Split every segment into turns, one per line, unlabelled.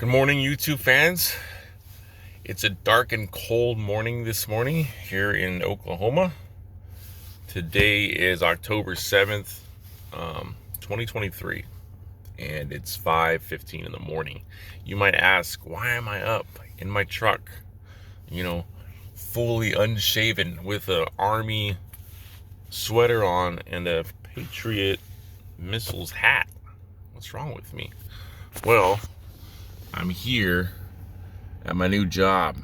Good morning, YouTube fans. It's a dark and cold morning this morning here in Oklahoma. Today is October 7th, 2023, and it's 5:15 in the morning. You might ask, why am I up in my truck, fully unshaven with an Army sweater on and a Patriot missiles hat? What's wrong with me? Well, I'm here at my new job.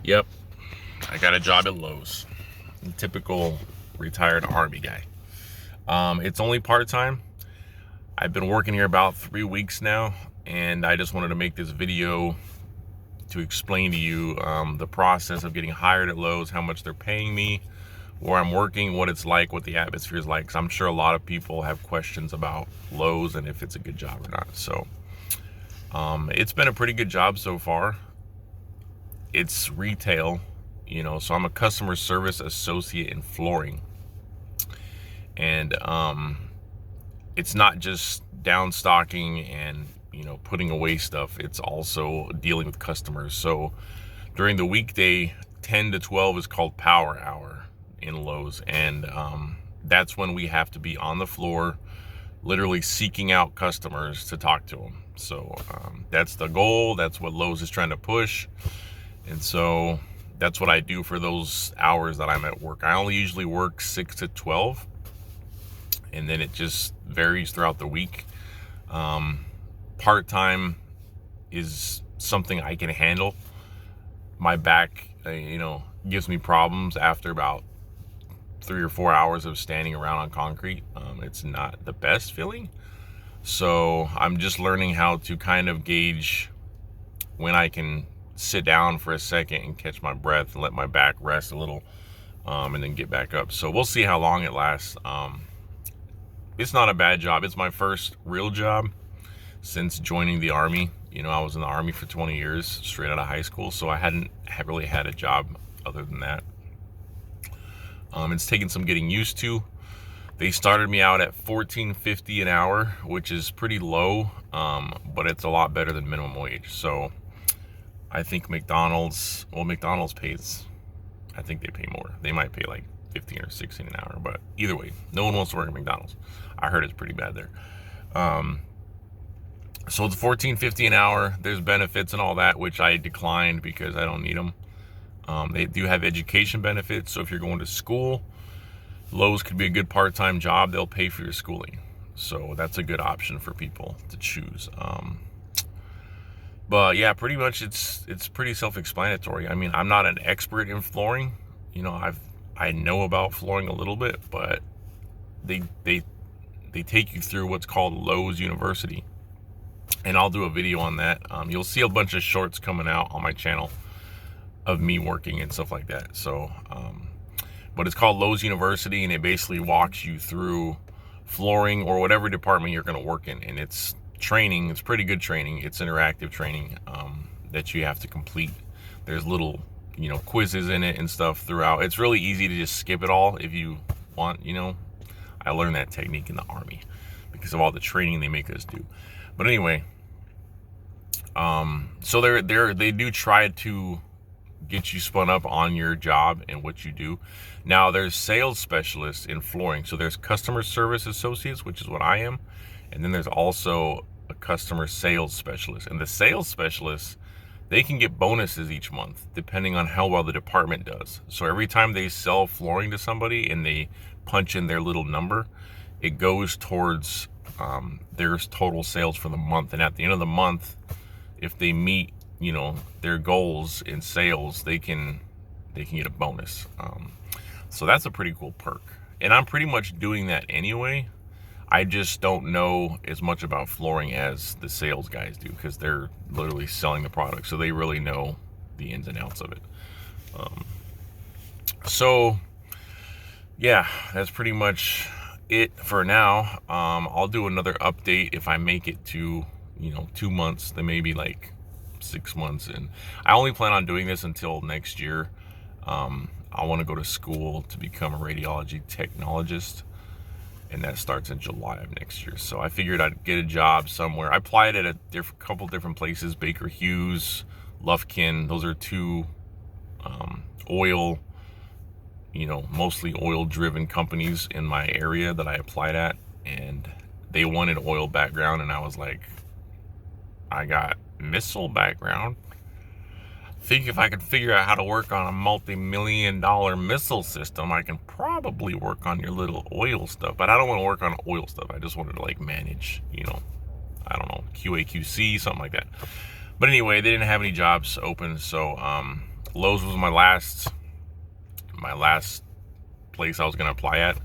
Yep, I got a job at Lowe's. I'm a typical retired Army guy. It's only part-time. I've been working here about 3 weeks now, and I just wanted to make this video to explain to you the process of getting hired at Lowe's, how much they're paying me, where I'm working, what it's like, what the atmosphere is like, because I'm sure a lot of people have questions about Lowe's and if it's a good job or not. So it's been a pretty good job so far. It's retail, so I'm a customer service associate in flooring. And it's not just downstocking and, putting away stuff. It's also dealing with customers. So during the weekday, 10 to 12 is called power hour in Lowe's. And that's when we have to be on the floor, literally seeking out customers to talk to them. So that's the goal. That's what Lowe's is trying to push. And so that's what I do for those hours that I'm at work. I only usually work 6 to 12, and then it just varies throughout the week. Part-time is something I can handle. My back, gives me problems after about 3 or 4 hours of standing around on concrete. It's not the best feeling. So I'm just learning how to kind of gauge when I can sit down for a second and catch my breath and let my back rest a little, and then get back up. So we'll see how long it lasts. It's not a bad job. It's my first real job since joining the Army. I was in the Army for 20 years, straight out of high school, so I hadn't really had a job other than that. It's taken some getting used to. They started me out at $14.50 an hour, which is pretty low, but it's a lot better than minimum wage. So I think McDonald's pays, I think they pay more. They might pay like 15 or 16 an hour, but either way, no one wants to work at McDonald's. I heard it's pretty bad there. So it's $14.50 an hour. There's benefits and all that, which I declined because I don't need them. They do have education benefits. So if you're going to school, Lowe's could be a good part-time job. They'll pay for your schooling. So that's a good option for people to choose. But yeah, pretty much it's pretty self-explanatory. I mean, I'm not an expert in flooring. I know about flooring a little bit, but they take you through what's called Lowe's University. And I'll do a video on that. You'll see a bunch of shorts coming out on my channel of me working and stuff like that. So, but it's called Lowe's University, and it basically walks you through flooring or whatever department you're going to work in. And it's training. It's pretty good training. It's interactive training that you have to complete. There's little, quizzes in it and stuff throughout. It's really easy to just skip it all if you want. I learned that technique in the Army because of all the training they make us do. But anyway, so they do try to get you spun up on your job and what you do. Now there's sales specialists in flooring. So there's customer service associates, which is what I am. And then there's also a customer sales specialist. And the sales specialists, they can get bonuses each month depending on how well the department does. So every time they sell flooring to somebody and they punch in their little number, it goes towards their total sales for the month. And at the end of the month, if they meet their goals in sales, they can get a bonus. So that's a pretty cool perk, and I'm pretty much doing that anyway. I just don't know as much about flooring as the sales guys do, because they're literally selling the product, so they really know the ins and outs of it. So yeah, that's pretty much it for now. I'll do another update if I make it to 2 months, then maybe like 6 months. And I only plan on doing this until next year. I want to go to school to become a radiology technologist. and that starts in July of next year. So I figured I'd get a job somewhere. I applied at a couple different places, Baker Hughes, Lufkin. Those are two oil, mostly oil driven companies in my area that I applied at, and they wanted oil background, and I was like, I got missile background. Think if I could figure out how to work on a multi-million-dollar missile system, I can probably work on your little oil stuff. But I don't want to work on oil stuff. I just wanted to like manage, I don't know, QA/QC, something like that. But anyway, they didn't have any jobs open, so Lowe's was my last place I was gonna apply at.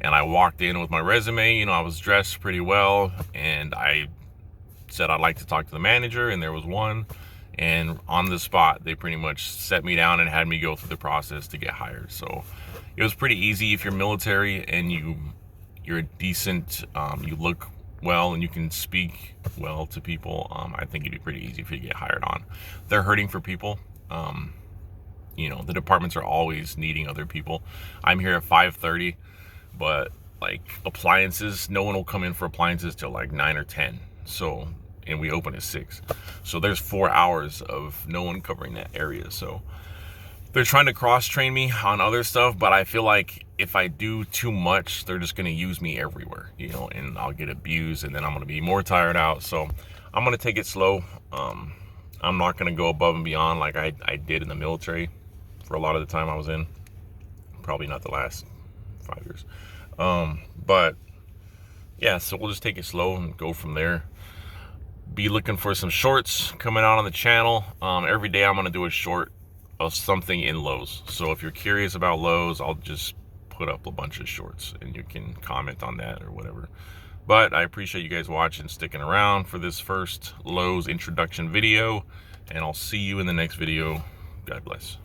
And I walked in with my resume. I was dressed pretty well, and I said I'd like to talk to the manager, and there was one. And on the spot, they pretty much set me down and had me go through the process to get hired. So it was pretty easy. If you're military and you're decent, you look well, and you can speak well to people, I think it'd be pretty easy if you get hired on. They're hurting for people. The departments are always needing other people. I'm here at 5:30, but like appliances, no one will come in for appliances till like 9 or 10. So, and we open at 6. So there's 4 hours of no one covering that area. So they're trying to cross-train me on other stuff, but I feel like if I do too much, they're just going to use me everywhere, and I'll get abused, and then I'm going to be more tired out. So I'm going to take it slow. I'm not going to go above and beyond like I did in the military for a lot of the time I was in. Probably not the last 5 years. But yeah, so we'll just take it slow and go from there. Be looking for some shorts coming out on the channel. Every day I'm going to do a short of something in Lowe's. So if you're curious about Lowe's, I'll just put up a bunch of shorts and you can comment on that or whatever. But I appreciate you guys watching, sticking around for this first Lowe's introduction video, and I'll see you in the next video. God bless.